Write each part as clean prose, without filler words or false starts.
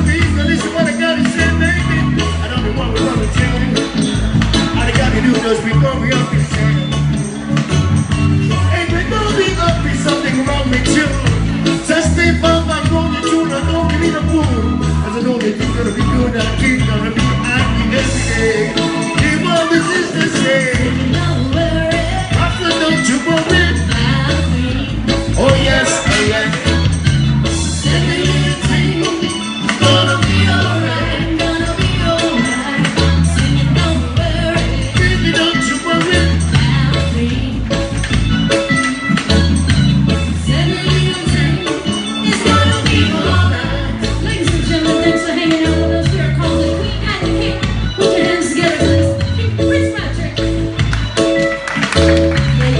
me, so listen what I gotta say, baby. I don't know what we're gonna tell you. All I gotta do is we gonna be up and say, hey, we're gonna be up with something wrong with you. Just stay far back on the tune, I don't need a fool. As I know that you're gonna be good, and keep gonna be acting every day. Keep all the sisters say, Papa, don't you worry. Oh yes, oh yes. Gonna be alright, gonna be alright. Singing, don't worry, baby, don't you worry. It's gonna be alright. Ladies and gentlemen, thanks for hanging out with us. We are called the Queen and the King. Put your hands together, please. Prince Patrick.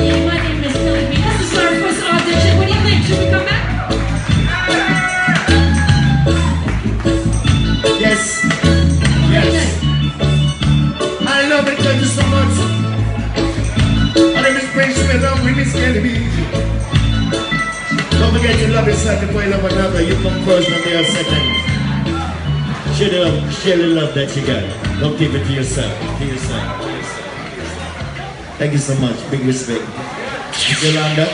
Yeah, my name is Kelly B. This is our first audition. What do you think? Should we come back? Yes, yes. I love it, thank you so much. My name is Prince Smith, I'm with Miss Kelly B. Don't forget to love yourself before you love another. You come first and they are second. Share the love that you got. Don't keep it to yourself. To yourself. Thank you so much. Big respect. Yolanda.